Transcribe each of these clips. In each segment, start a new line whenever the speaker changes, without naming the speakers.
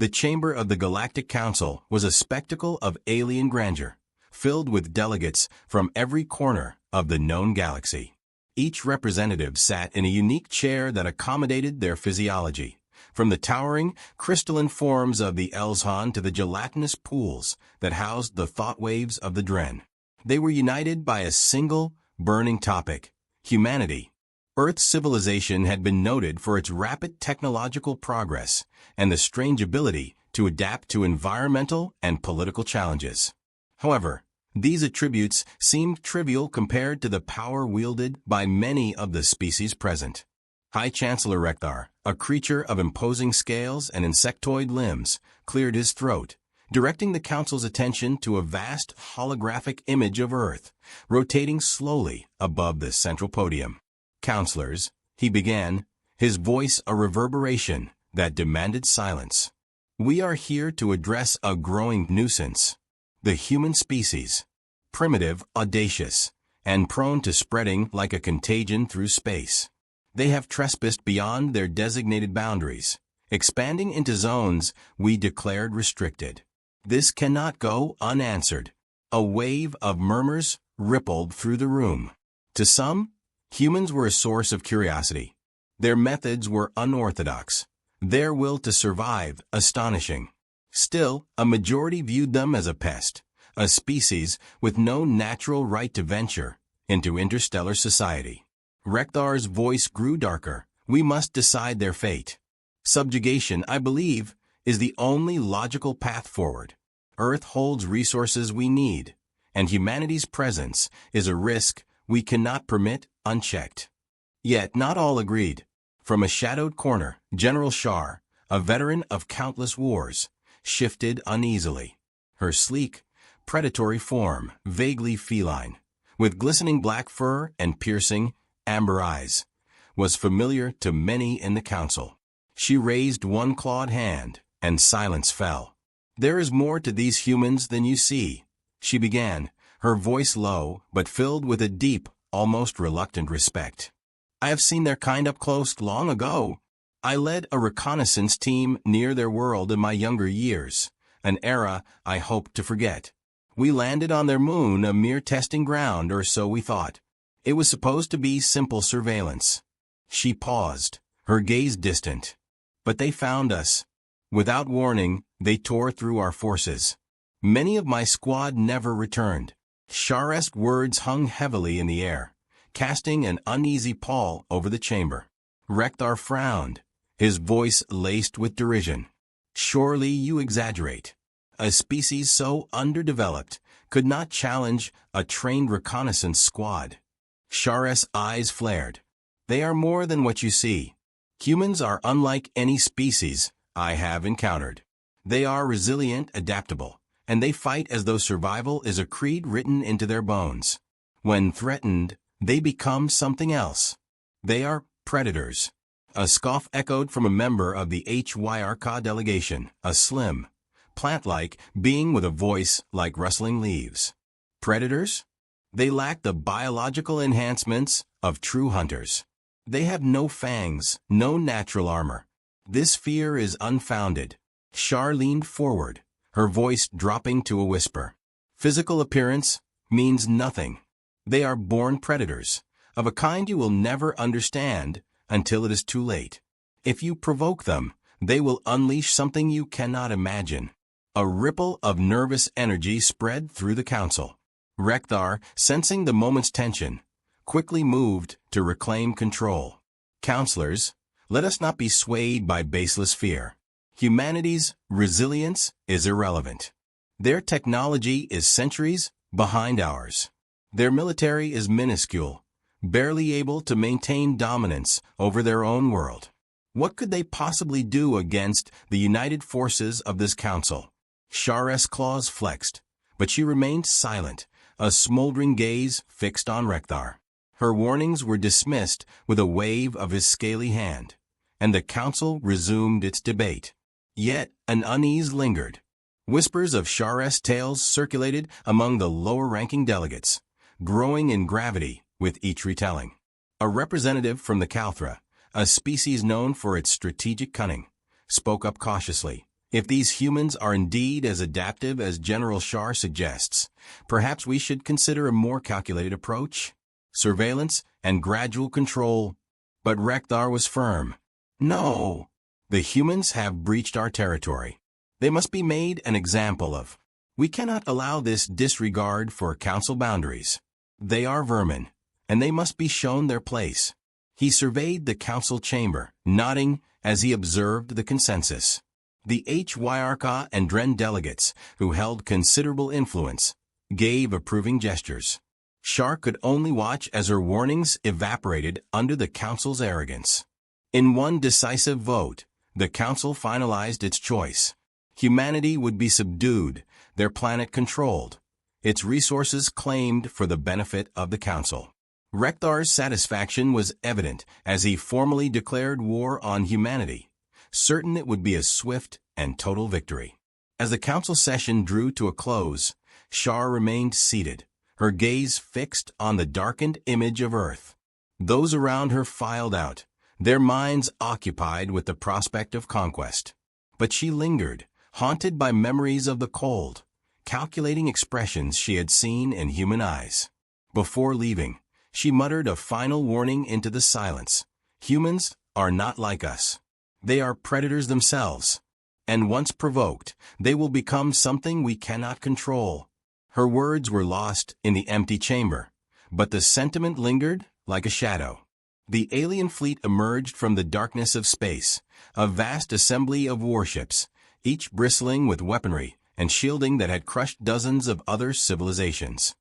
The chamber of the Galactic Council was a spectacle of alien grandeur, filled with delegates from every corner of the known galaxy. Each representative sat in a unique chair that accommodated their physiology, from the towering, crystalline forms of the Elzhan to the gelatinous pools that housed the thought waves of the Dren. They were united by a single, burning topic: humanity. Earth's civilization had been noted for its rapid technological progress and the strange ability to adapt to environmental and political challenges. However, these attributes seemed trivial compared to the power wielded by many of the species present. High Chancellor Rekthar, a creature of imposing scales and insectoid limbs, cleared his throat, directing the Council's attention to a vast holographic image of Earth, rotating slowly above the central podium. "Counselors," he began, his voice a reverberation that demanded silence. "We are here to address a growing nuisance. The human species, primitive, audacious, and prone to spreading like a contagion through space. They have trespassed beyond their designated boundaries, expanding into zones we declared restricted. This cannot go unanswered." A wave of murmurs rippled through the room. To some, humans were a source of curiosity. Their methods were unorthodox, their will to survive astonishing. Still, a majority viewed them as a pest, a species with no natural right to venture into interstellar society. Rekthar's voice grew darker. "We must decide their fate. Subjugation, I believe, is the only logical path forward. Earth holds resources we need, and humanity's presence is a risk we cannot permit unchecked." Yet not all agreed. From a shadowed corner, General Shar, a veteran of countless wars, shifted uneasily. Her sleek, predatory form, vaguely feline, with glistening black fur and piercing, amber eyes, was familiar to many in the council. She raised one clawed hand, and silence fell. "There is more to these humans than you see," she began, her voice low but filled with a deep, almost reluctant respect. "I have seen their kind up close long ago. I led a reconnaissance team near their world in my younger years, an era I hoped to forget. We landed on their moon, a mere testing ground, or so we thought. It was supposed to be simple surveillance." She paused, her gaze distant. "But they found us. Without warning, they tore through our forces. Many of my squad never returned." Shar's words hung heavily in the air, casting an uneasy pall over the chamber. Rekthar frowned, his voice laced with derision. "Surely you exaggerate. A species so underdeveloped could not challenge a trained reconnaissance squad." Shar's eyes flared. "They are more than what you see. Humans are unlike any species I have encountered. They are resilient, adaptable, and they fight as though survival is a creed written into their bones. When threatened, they become something else. They are predators." A scoff echoed from a member of the HFY delegation, a slim, plant-like being with a voice like rustling leaves. "Predators? They lack the biological enhancements of true hunters. They have no fangs, no natural armor. This fear is unfounded." Shar leaned forward, her voice dropping to a whisper. "Physical appearance means nothing. They are born predators, of a kind you will never understand until it is too late. If you provoke them, they will unleash something you cannot imagine." A ripple of nervous energy spread through the council. Rekthar, sensing the moment's tension, quickly moved to reclaim control. "Counselors, let us not be swayed by baseless fear. Humanity's resilience is irrelevant. Their technology is centuries behind ours. Their military is minuscule, barely able to maintain dominance over their own world. What could they possibly do against the united forces of this council?" Shar's claws flexed, but she remained silent, a smoldering gaze fixed on Rekthar. Her warnings were dismissed with a wave of his scaly hand, and the council resumed its debate. Yet an unease lingered. Whispers of Shar's tales circulated among the lower-ranking delegates, growing in gravity with each retelling. A representative from the Kalthra, a species known for its strategic cunning, spoke up cautiously, If these humans are indeed as adaptive as General Shar suggests, perhaps we should consider a more calculated approach, surveillance and gradual control. But Rekthar was firm. No, the humans have breached our territory. They must be made an example of. We cannot allow this disregard for council boundaries. They are vermin, and they must be shown their place. He surveyed the council chamber, nodding as he observed the consensus. The HYRK and Dren delegates, who held considerable influence, gave approving gestures. Shar could only watch as her warnings evaporated under the council's arrogance. In one decisive vote, the council finalized its choice. Humanity would be subdued, their planet controlled, its resources claimed for the benefit of the council. Rekthar's satisfaction was evident as he formally declared war on humanity, certain it would be a swift and total victory. As the council session drew to a close, Shar remained seated, her gaze fixed on the darkened image of Earth. Those around her filed out, their minds occupied with the prospect of conquest. But she lingered, haunted by memories of the cold, calculating expressions she had seen in human eyes. Before leaving, she muttered a final warning into the silence. Humans are not like us. They are predators themselves, and once provoked, they will become something we cannot control. Her words were lost in the empty chamber, but the sentiment lingered like a shadow. The alien fleet emerged from the darkness of space, a vast assembly of warships, each bristling with weaponry and shielding that had crushed dozens of other civilizations.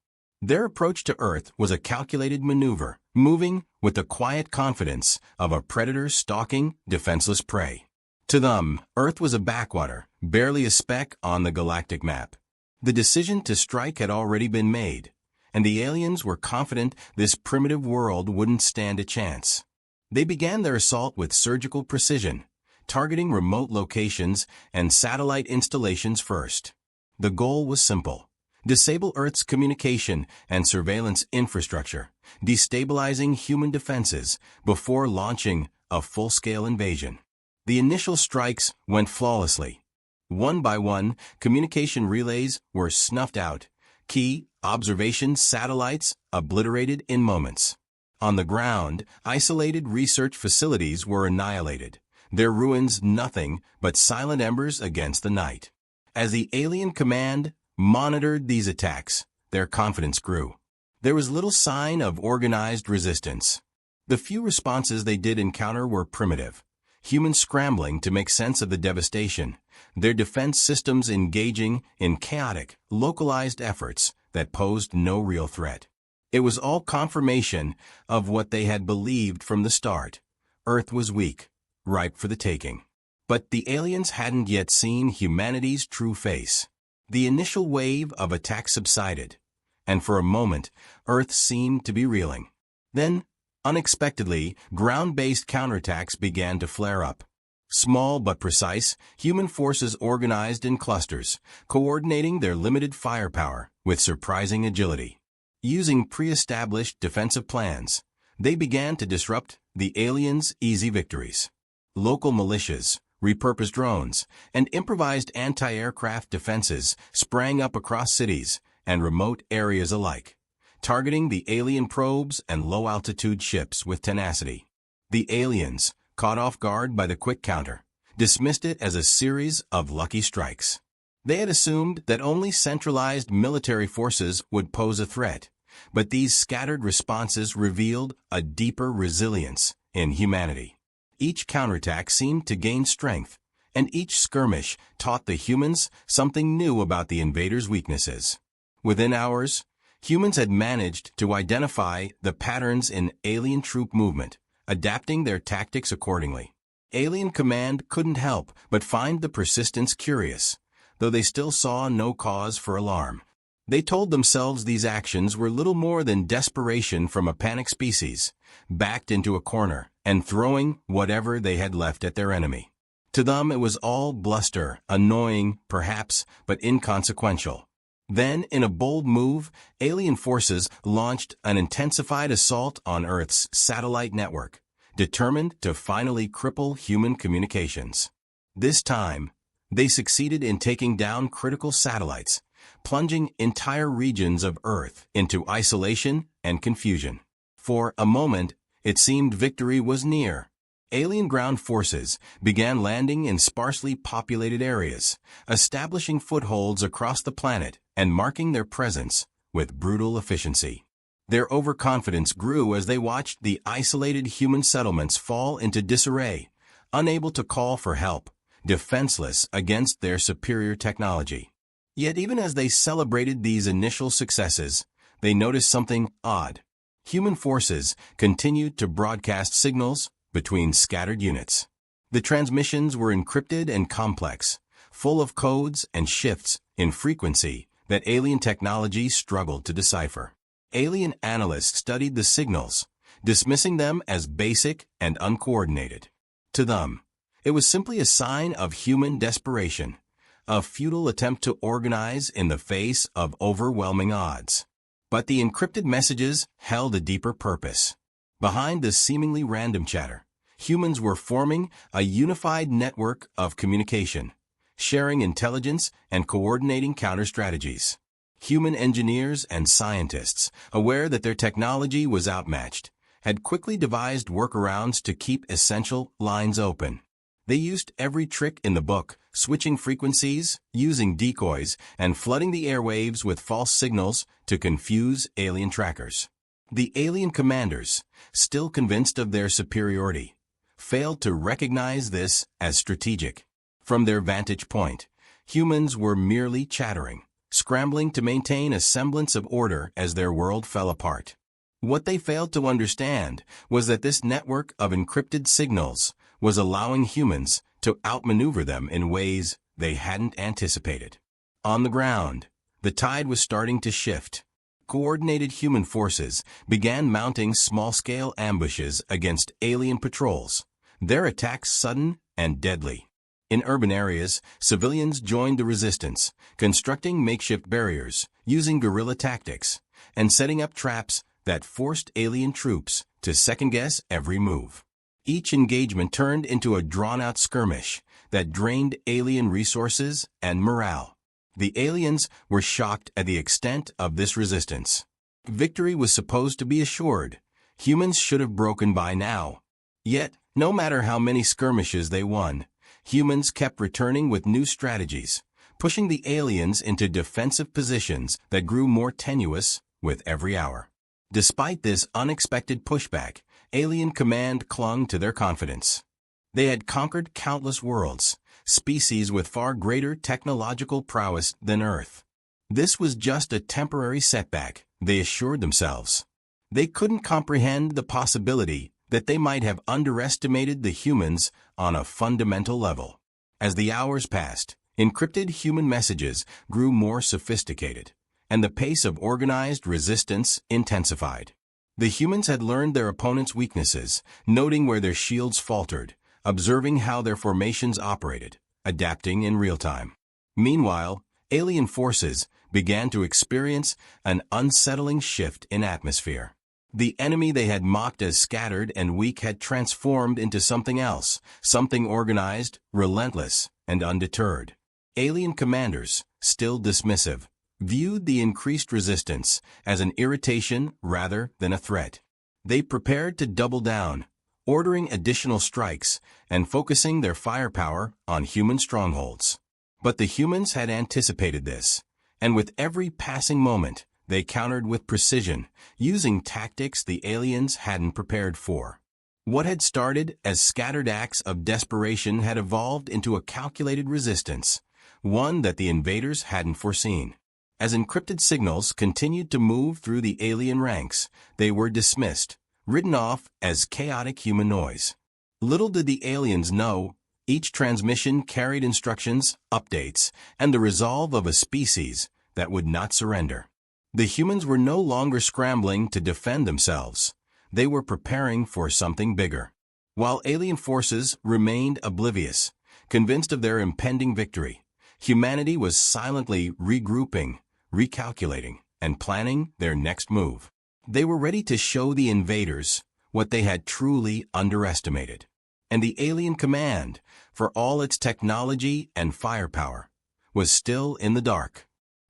Their approach to Earth was a calculated maneuver, moving with the quiet confidence of a predator stalking defenseless prey. To them, Earth was a backwater, barely a speck on the galactic map. The decision to strike had already been made, and the aliens were confident this primitive world wouldn't stand a chance. They began their assault with surgical precision, targeting remote locations and satellite installations first. The goal was simple: disable Earth's communication and surveillance infrastructure, destabilizing human defenses before launching a full-scale invasion. The initial strikes went flawlessly. One by one, communication relays were snuffed out, key observation satellites obliterated in moments. On the ground, isolated research facilities were annihilated, their ruins nothing but silent embers against the night. As the alien command monitored these attacks, their confidence grew. There was little sign of organized resistance. The few responses they did encounter were primitive, humans scrambling to make sense of the devastation, their defense systems engaging in chaotic, localized efforts that posed no real threat. It was all confirmation of what they had believed from the start. Earth was weak, ripe for the taking. But the aliens hadn't yet seen humanity's true face. The initial wave of attacks subsided, and for a moment, Earth seemed to be reeling. Then, unexpectedly, ground-based counterattacks began to flare up. Small but precise, human forces organized in clusters, coordinating their limited firepower with surprising agility. Using pre-established defensive plans, they began to disrupt the aliens' easy victories. Local militias, repurposed drones, and improvised anti-aircraft defenses sprang up across cities and remote areas alike, targeting the alien probes and low-altitude ships with tenacity. The aliens, caught off guard by the quick counter, dismissed it as a series of lucky strikes. They had assumed that only centralized military forces would pose a threat, but these scattered responses revealed a deeper resilience in humanity. Each counterattack seemed to gain strength, and each skirmish taught the humans something new about the invaders' weaknesses. Within hours, humans had managed to identify the patterns in alien troop movement, adapting their tactics accordingly. Alien Command couldn't help but find the persistence curious, though they still saw no cause for alarm. They told themselves these actions were little more than desperation from a panicked species, backed into a corner and throwing whatever they had left at their enemy. To them it was all bluster, annoying, perhaps, but inconsequential. Then, in a bold move, alien forces launched an intensified assault on Earth's satellite network, determined to finally cripple human communications. This time, They succeeded in taking down critical satellites, plunging entire regions of Earth into isolation and confusion. For a moment, it seemed victory was near. Alien ground forces began landing in sparsely populated areas, establishing footholds across the planet and marking their presence with brutal efficiency. Their overconfidence grew as they watched the isolated human settlements fall into disarray, unable to call for help, defenseless against their superior technology. Yet even as they celebrated these initial successes, they noticed something odd. Human forces continued to broadcast signals between scattered units. The transmissions were encrypted and complex, full of codes and shifts in frequency that alien technology struggled to decipher. Alien analysts studied the signals, dismissing them as basic and uncoordinated. To them, it was simply a sign of human desperation, a futile attempt to organize in the face of overwhelming odds. But the encrypted messages held a deeper purpose. Behind this seemingly random chatter, humans were forming a unified network of communication, sharing intelligence and coordinating counter-strategies. Human engineers and scientists, aware that their technology was outmatched, had quickly devised workarounds to keep essential lines open. They used every trick in the book, switching frequencies, using decoys, and flooding the airwaves with false signals to confuse alien trackers. The alien commanders, still convinced of their superiority, failed to recognize this as strategic. From their vantage point, humans were merely chattering, scrambling to maintain a semblance of order as their world fell apart. What they failed to understand was that this network of encrypted signals was allowing humans to outmaneuver them in ways they hadn't anticipated. On the ground, the tide was starting to shift. Coordinated human forces began mounting small-scale ambushes against alien patrols, their attacks sudden and deadly. In urban areas, civilians joined the resistance, constructing makeshift barriers, using guerrilla tactics, and setting up traps that forced alien troops to second-guess every move. Each engagement turned into a drawn-out skirmish that drained alien resources and morale. The aliens were shocked at the extent of this resistance. Victory was supposed to be assured. Humans should have broken by now. Yet, no matter how many skirmishes they won, humans kept returning with new strategies, pushing the aliens into defensive positions that grew more tenuous with every hour. Despite this unexpected pushback, Alien Command clung to their confidence. They had conquered countless worlds, species with far greater technological prowess than Earth. This was just a temporary setback, they assured themselves. They couldn't comprehend the possibility that they might have underestimated the humans on a fundamental level. As the hours passed, encrypted human messages grew more sophisticated, and the pace of organized resistance intensified. The humans had learned their opponents' weaknesses, noting where their shields faltered, observing how their formations operated, adapting in real time. Meanwhile, alien forces began to experience an unsettling shift in atmosphere. The enemy they had mocked as scattered and weak had transformed into something else, something organized, relentless, and undeterred. Alien commanders, still dismissive, viewed the increased resistance as an irritation rather than a threat. They prepared to double down, ordering additional strikes and focusing their firepower on human strongholds. But the humans had anticipated this, and with every passing moment, they countered with precision, using tactics the aliens hadn't prepared for. What had started as scattered acts of desperation had evolved into a calculated resistance, one that the invaders hadn't foreseen. As encrypted signals continued to move through the alien ranks, they were dismissed, written off as chaotic human noise. Little did the aliens know, each transmission carried instructions, updates, and the resolve of a species that would not surrender. The humans were no longer scrambling to defend themselves. They were preparing for something bigger. While alien forces remained oblivious, convinced of their impending victory, humanity was silently regrouping, recalculating, and planning their next move. They were ready to show the invaders what they had truly underestimated. And the alien command, for all its technology and firepower, was still in the dark.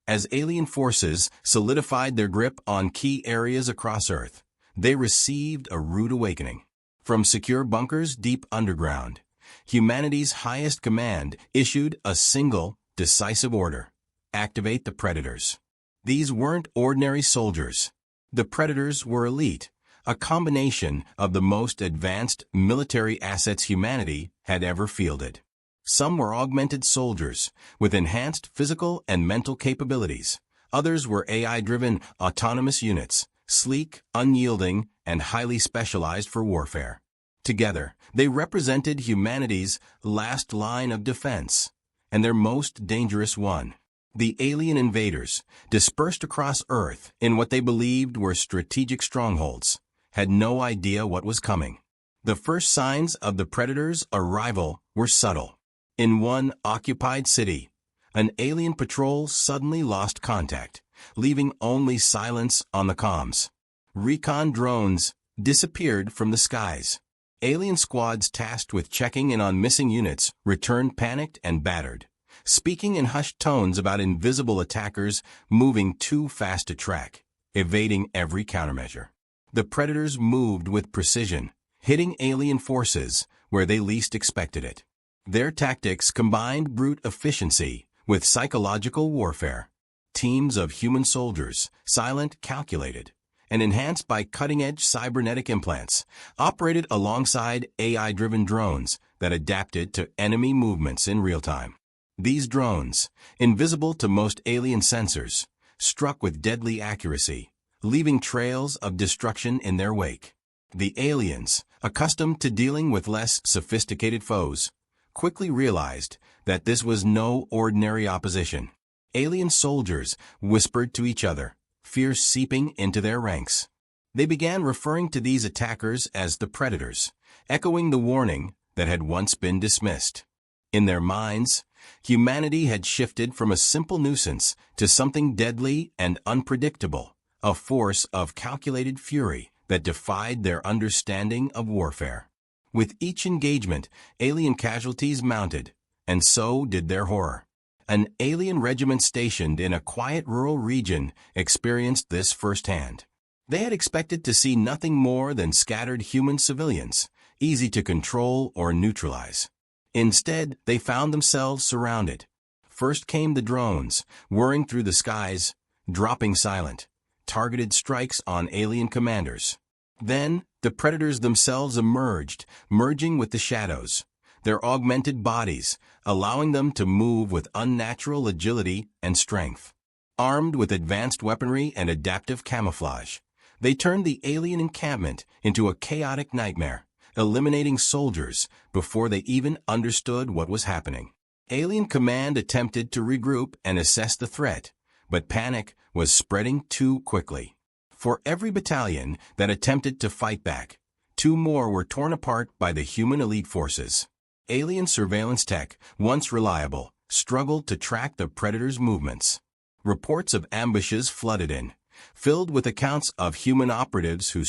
As alien forces solidified their grip on key areas across Earth, they received a rude awakening. From secure bunkers deep underground, humanity's highest command issued a single, decisive order: activate the Predators. These weren't ordinary soldiers. The Predators were elite, a combination of the most advanced military assets humanity had ever fielded. Some were augmented soldiers with enhanced physical and mental capabilities. Others were AI-driven autonomous units, sleek, unyielding, and highly specialized for warfare. Together, they represented humanity's last line of defense, and their most dangerous one. The alien invaders, dispersed across Earth in what they believed were strategic strongholds, had no idea what was coming. The first signs of the Predators' arrival were subtle. In one occupied city, an alien patrol suddenly lost contact, leaving only silence on the comms. Recon drones disappeared from the skies. Alien squads tasked with checking in on missing units returned panicked and battered, speaking in hushed tones about invisible attackers moving too fast to track, evading every countermeasure. The Predators moved with precision, hitting alien forces where they least expected it. Their tactics combined brute efficiency with psychological warfare. Teams of human soldiers, silent, calculated, and enhanced by cutting-edge cybernetic implants, operated alongside AI-driven drones that adapted to enemy movements in real time. These drones, invisible to most alien sensors, struck with deadly accuracy, leaving trails of destruction in their wake. The aliens, accustomed to dealing with less sophisticated foes, quickly realized that this was no ordinary opposition. Alien soldiers whispered to each other, fear seeping into their ranks. They began referring to these attackers as the Predators, echoing the warning that had once been dismissed. In their minds, humanity had shifted from a simple nuisance to something deadly and unpredictable, a force of calculated fury that defied their understanding of warfare. With each engagement, alien casualties mounted, and so did their horror. An alien regiment stationed in a quiet rural region experienced this firsthand. They had expected to see nothing more than scattered human civilians, easy to control or neutralize. Instead, they found themselves surrounded. First came the drones, whirring through the skies, dropping silent, targeted strikes on alien commanders. Then, the Predators themselves emerged, merging with the shadows, their augmented bodies, allowing them to move with unnatural agility and strength. Armed with advanced weaponry and adaptive camouflage, they turned the alien encampment into a chaotic nightmare, eliminating soldiers before they even understood what was happening. Alien Command attempted to regroup and assess the threat, but panic was spreading too quickly. For every battalion that attempted to fight back, 2 more were torn apart by the human elite forces. Alien surveillance tech, once reliable, struggled to track the Predators' movements. Reports of ambushes flooded in, filled with accounts of human operatives who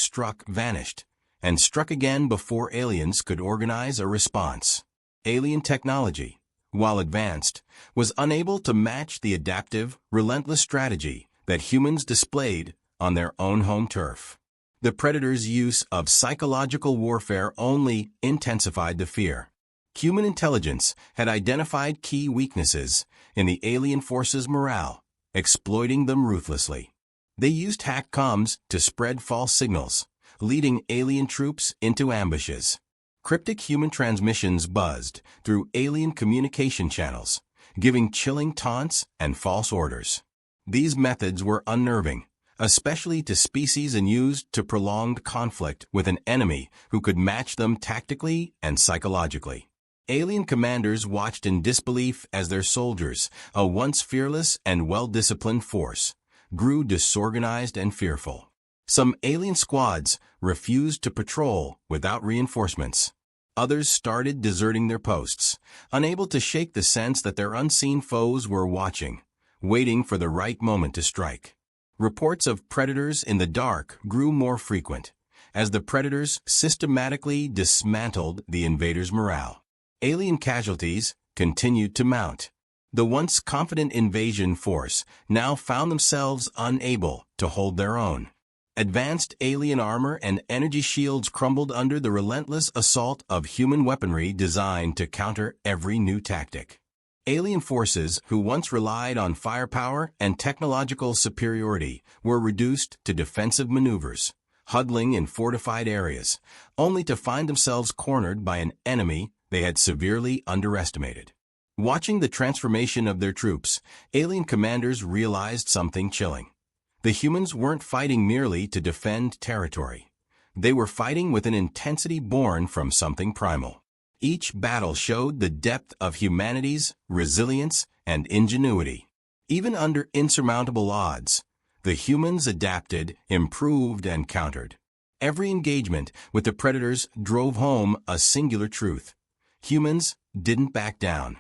vanished, and struck again before aliens could organize a response. Alien technology, while advanced, was unable to match the adaptive, relentless strategy that humans displayed on their own home turf. The Predators' use of psychological warfare only intensified the fear. Human intelligence had identified key weaknesses in the alien forces' morale, exploiting them ruthlessly. They used hack comms to spread false signals, leading alien troops into ambushes. Cryptic human transmissions buzzed through alien communication channels, giving chilling taunts and false orders. These methods were unnerving, especially to species and used to prolonged conflict with an enemy who could match them tactically and psychologically. Alien commanders watched in disbelief as their soldiers, a once fearless and well-disciplined force, grew disorganized and fearful. Some alien squads refused to patrol without reinforcements. Others started deserting their posts, unable to shake the sense that their unseen foes were watching, waiting for the right moment to strike. Reports of Predators in the dark grew more frequent, as the predators systematically dismantled the invaders' morale. Alien casualties continued to mount. The once confident invasion force now found themselves unable to hold their own. Advanced alien armor and energy shields crumbled under the relentless assault of human weaponry designed to counter every new tactic. Alien forces who once relied on firepower and technological superiority were reduced to defensive maneuvers, huddling in fortified areas, only to find themselves cornered by an enemy they had severely underestimated. Watching the transformation of their troops, alien commanders realized something chilling. The humans weren't fighting merely to defend territory. They were fighting with an intensity born from something primal. Each battle showed the depth of humanity's resilience and ingenuity. Even under insurmountable odds, the humans adapted, improved, and countered. Every engagement with the predators drove home a singular truth. Humans didn't back down.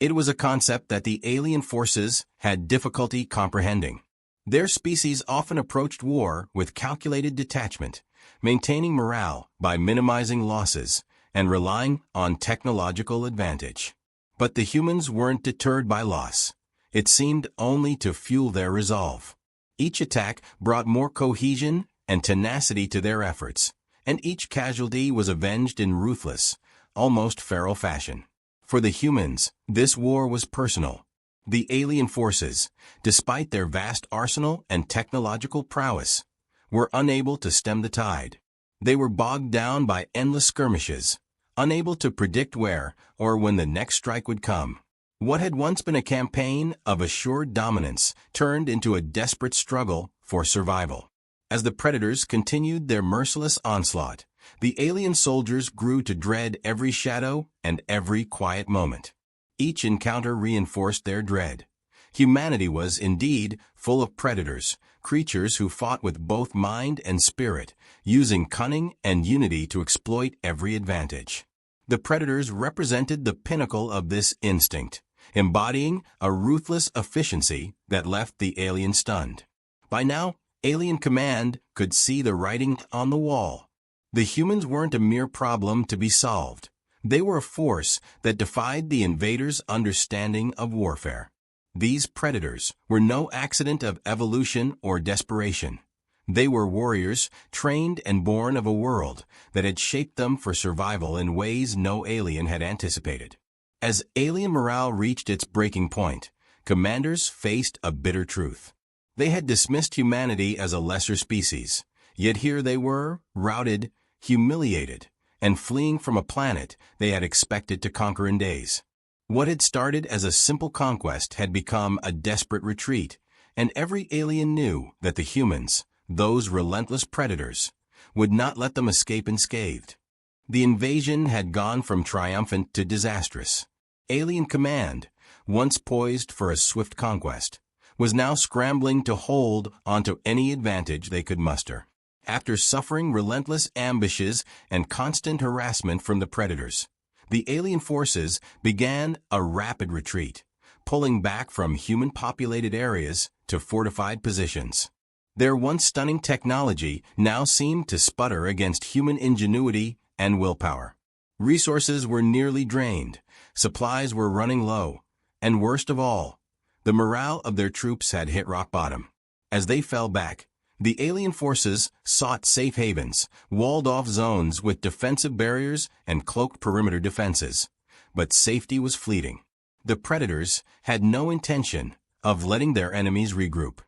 It was a concept that the alien forces had difficulty comprehending. Their species often approached war with calculated detachment, maintaining morale by minimizing losses and relying on technological advantage. But the humans weren't deterred by loss. It seemed only to fuel their resolve. Each attack brought more cohesion and tenacity to their efforts, and each casualty was avenged in ruthless, almost feral fashion. For the humans, this war was personal. The alien forces, despite their vast arsenal and technological prowess, were unable to stem the tide. They were bogged down by endless skirmishes, unable to predict where or when the next strike would come. What had once been a campaign of assured dominance turned into a desperate struggle for survival. As the predators continued their merciless onslaught, the alien soldiers grew to dread every shadow and every quiet moment. Each encounter reinforced their dread. Humanity was indeed full of predators, creatures who fought with both mind and spirit, using cunning and unity to exploit every advantage. The predators represented the pinnacle of this instinct, embodying a ruthless efficiency that left the alien stunned. By now, Alien Command could see the writing on the wall. The humans weren't a mere problem to be solved. They were a force that defied the invaders' understanding of warfare. These predators were no accident of evolution or desperation. They were warriors, trained and born of a world that had shaped them for survival in ways no alien had anticipated. As alien morale reached its breaking point, commanders faced a bitter truth. They had dismissed humanity as a lesser species, yet here they were, routed, humiliated, and fleeing from a planet they had expected to conquer in days. What had started as a simple conquest had become a desperate retreat, and every alien knew that the humans, those relentless predators, would not let them escape unscathed. The invasion had gone from triumphant to disastrous. Alien Command, once poised for a swift conquest, was now scrambling to hold onto any advantage they could muster. After suffering relentless ambushes and constant harassment from the predators, the alien forces began a rapid retreat, pulling back from human-populated areas to fortified positions. Their once stunning technology now seemed to sputter against human ingenuity and willpower. Resources were nearly drained, supplies were running low, and worst of all, the morale of their troops had hit rock bottom. As they fell back, the alien forces sought safe havens, walled-off zones with defensive barriers and cloaked perimeter defenses. But safety was fleeting. The predators had no intention of letting their enemies regroup.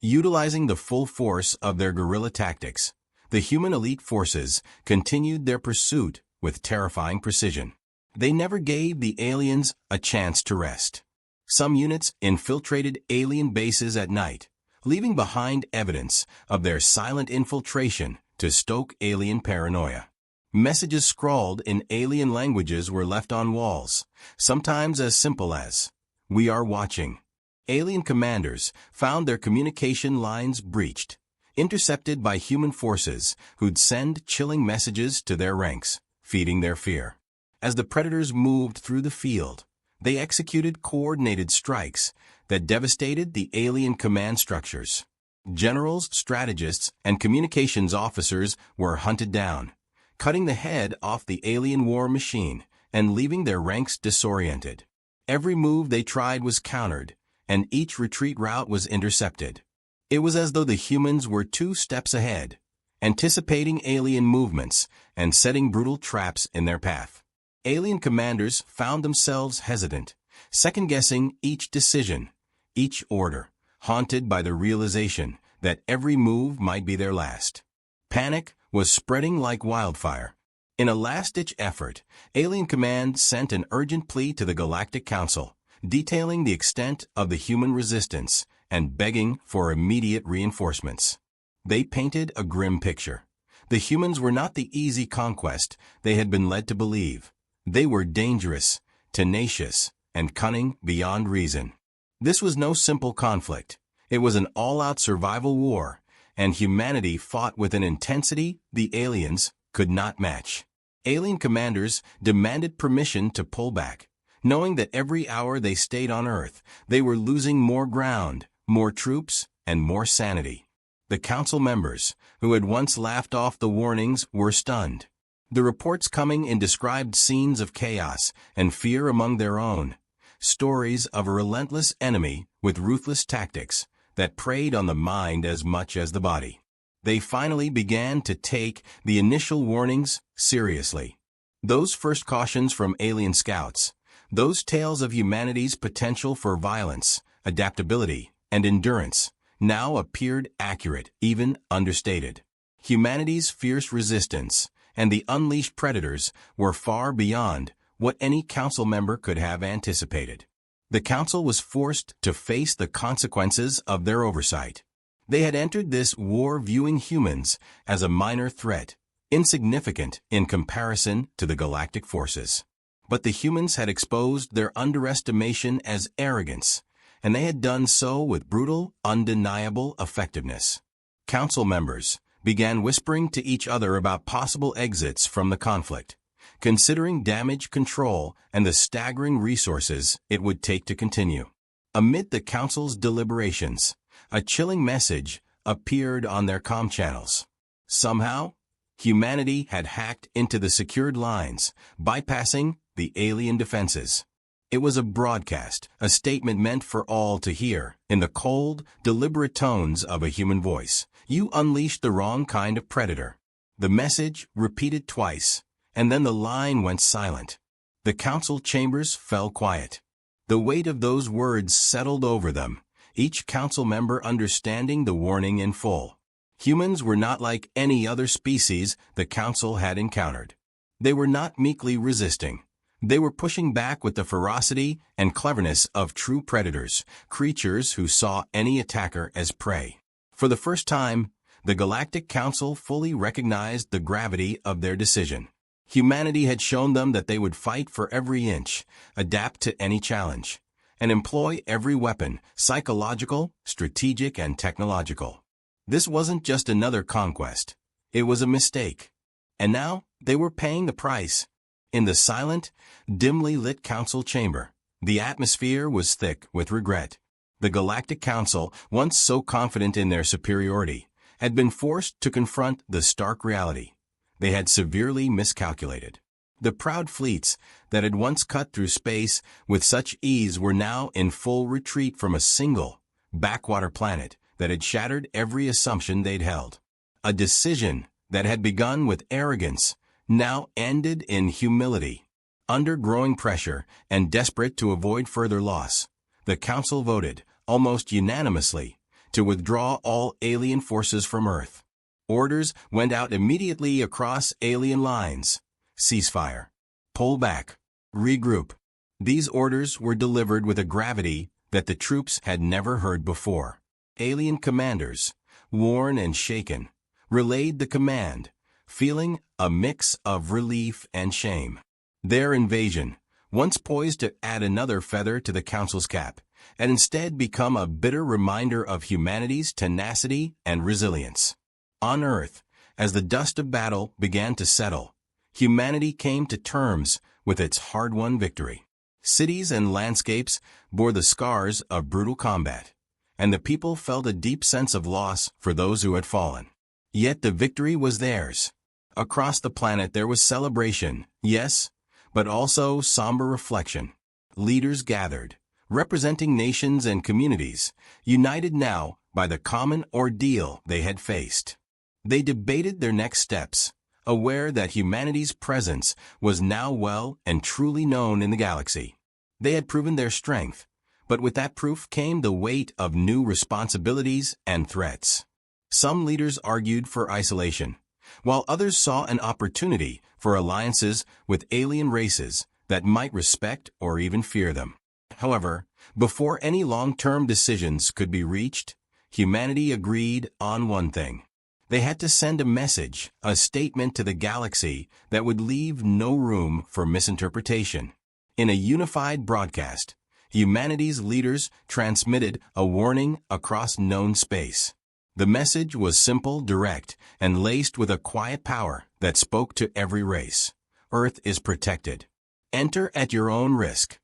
Utilizing the full force of their guerrilla tactics, the human elite forces continued their pursuit with terrifying precision. They never gave the aliens a chance to rest. Some units infiltrated alien bases at night, leaving behind evidence of their silent infiltration to stoke alien paranoia. Messages scrawled in alien languages were left on walls, sometimes as simple as, "We are watching." Alien commanders found their communication lines breached, intercepted by human forces who'd send chilling messages to their ranks, feeding their fear. As the predators moved through the field, they executed coordinated strikes that devastated the alien command structures. Generals, strategists, and communications officers were hunted down, cutting the head off the alien war machine and leaving their ranks disoriented. Every move they tried was countered, and each retreat route was intercepted. It was as though the humans were 2 steps ahead, anticipating alien movements and setting brutal traps in their path. Alien commanders found themselves hesitant, second-guessing each decision, each order, haunted by the realization that every move might be their last. Panic was spreading like wildfire. In a last-ditch effort, Alien Command sent an urgent plea to the Galactic Council, detailing the extent of the human resistance and begging for immediate reinforcements. They painted a grim picture. The humans were not the easy conquest they had been led to believe. They were dangerous, tenacious, and cunning beyond reason. This was no simple conflict. It was an all-out survival war, and humanity fought with an intensity the aliens could not match. Alien commanders demanded permission to pull back, knowing that every hour they stayed on Earth, they were losing more ground, more troops, and more sanity. The council members, who had once laughed off the warnings, were stunned. The reports coming in described scenes of chaos and fear among their own, stories of a relentless enemy with ruthless tactics that preyed on the mind as much as the body. They finally began to take the initial warnings seriously. Those first cautions from alien scouts, those tales of humanity's potential for violence, adaptability, and endurance, now appeared accurate, even understated. Humanity's fierce resistance and the unleashed predators were far beyond what any council member could have anticipated. The council was forced to face the consequences of their oversight. They had entered this war viewing humans as a minor threat, insignificant in comparison to the galactic forces. But the humans had exposed their underestimation as arrogance, and they had done so with brutal, undeniable effectiveness. Council members began whispering to each other about possible exits from the conflict, considering damage control and the staggering resources it would take to continue. Amid the council's deliberations, a chilling message appeared on their comm channels. Somehow, humanity had hacked into the secured lines, bypassing the alien defenses. It was a broadcast, a statement meant for all to hear, in the cold, deliberate tones of a human voice. You unleashed the wrong kind of predator. The message repeated twice, and then the line went silent. The council chambers fell quiet. The weight of those words settled over them, each council member understanding the warning in full. Humans were not like any other species the council had encountered. They were not meekly resisting. They were pushing back with the ferocity and cleverness of true predators, creatures who saw any attacker as prey. For the first time, the Galactic Council fully recognized the gravity of their decision. Humanity had shown them that they would fight for every inch, adapt to any challenge, and employ every weapon, psychological, strategic, and technological. This wasn't just another conquest. It was a mistake. And now, they were paying the price. In the silent, dimly lit council chamber, the atmosphere was thick with regret. The Galactic Council, once so confident in their superiority, had been forced to confront the stark reality. They had severely miscalculated. The proud fleets that had once cut through space with such ease were now in full retreat from a single, backwater planet that had shattered every assumption they'd held. A decision that had begun with arrogance now ended in humility. Under growing pressure and desperate to avoid further loss, the Council voted, almost unanimously, to withdraw all alien forces from Earth. Orders went out immediately across alien lines. Ceasefire. Pull back. Regroup. These orders were delivered with a gravity that the troops had never heard before. Alien commanders, worn and shaken, relayed the command, feeling a mix of relief and shame. Their invasion, once poised to add another feather to the Council's cap, had instead become a bitter reminder of humanity's tenacity and resilience. On Earth, as the dust of battle began to settle, humanity came to terms with its hard-won victory. Cities and landscapes bore the scars of brutal combat, and the people felt a deep sense of loss for those who had fallen. Yet the victory was theirs. Across the planet there was celebration, yes, but also somber reflection. Leaders gathered, representing nations and communities, united now by the common ordeal they had faced. They debated their next steps, aware that humanity's presence was now well and truly known in the galaxy. They had proven their strength, but with that proof came the weight of new responsibilities and threats. Some leaders argued for isolation, while others saw an opportunity for alliances with alien races that might respect or even fear them. However, before any long-term decisions could be reached, humanity agreed on one thing. They had to send a message, a statement to the galaxy that would leave no room for misinterpretation. In a unified broadcast, humanity's leaders transmitted a warning across known space. The message was simple, direct, and laced with a quiet power that spoke to every race. Earth is protected. Enter at your own risk.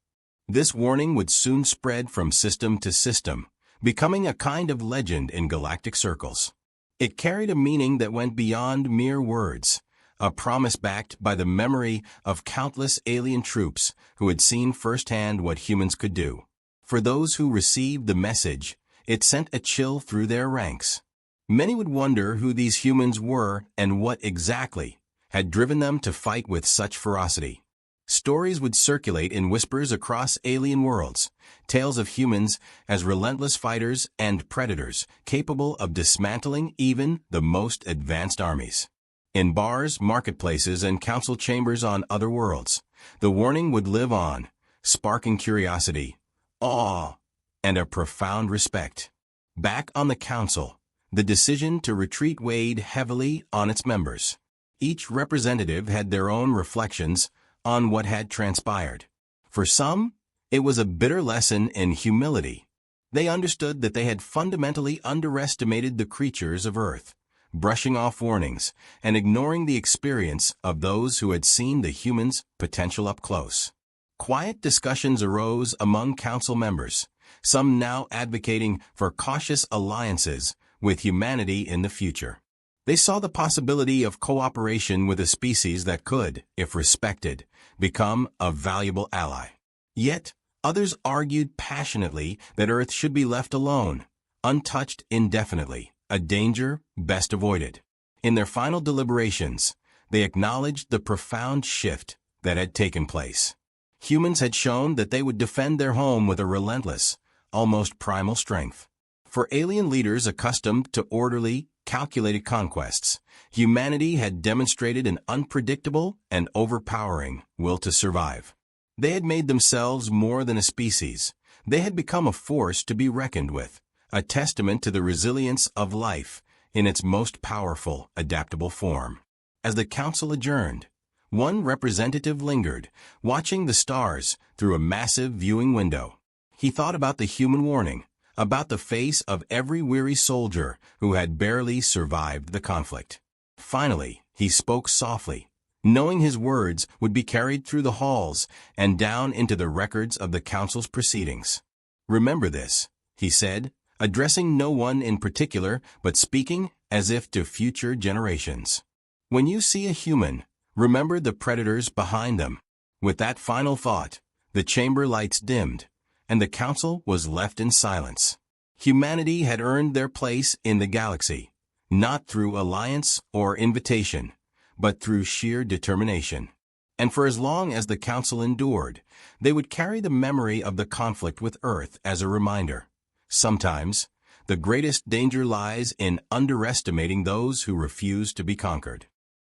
This warning would soon spread from system to system, becoming a kind of legend in galactic circles. It carried a meaning that went beyond mere words, a promise backed by the memory of countless alien troops who had seen firsthand what humans could do. For those who received the message, it sent a chill through their ranks. Many would wonder who these humans were and what exactly had driven them to fight with such ferocity. Stories would circulate in whispers across alien worlds, tales of humans as relentless fighters and predators capable of dismantling even the most advanced armies. In bars, marketplaces, and council chambers on other worlds, the warning would live on, sparking curiosity, awe, and a profound respect. Back on the council, the decision to retreat weighed heavily on its members. Each representative had their own reflections on what had transpired. For some, it was a bitter lesson in humility. They understood that they had fundamentally underestimated the creatures of Earth, brushing off warnings and ignoring the experience of those who had seen the humans' potential up close. Quiet discussions arose among council members, some now advocating for cautious alliances with humanity in the future. They saw the possibility of cooperation with a species that could, if respected, become a valuable ally. Yet, others argued passionately that Earth should be left alone, untouched indefinitely, a danger best avoided. In their final deliberations, they acknowledged the profound shift that had taken place. Humans had shown that they would defend their home with a relentless, almost primal strength. For alien leaders accustomed to orderly, calculated conquests, humanity had demonstrated an unpredictable and overpowering will to survive. They had made themselves more than a species. They had become a force to be reckoned with, a testament to the resilience of life in its most powerful, adaptable form. As the council adjourned, one representative lingered, watching the stars through a massive viewing window. He thought about the human warning, about the face of every weary soldier who had barely survived the conflict. Finally, he spoke softly, knowing his words would be carried through the halls and down into the records of the council's proceedings. "Remember this," he said, addressing no one in particular but speaking as if to future generations. "When you see a human, remember the predators behind them." With that final thought, the chamber lights dimmed, and the council was left in silence. Humanity had earned their place in the galaxy, not through alliance or invitation, but through sheer determination. And for as long as the council endured, they would carry the memory of the conflict with Earth as a reminder. Sometimes, the greatest danger lies in underestimating those who refuse to be conquered.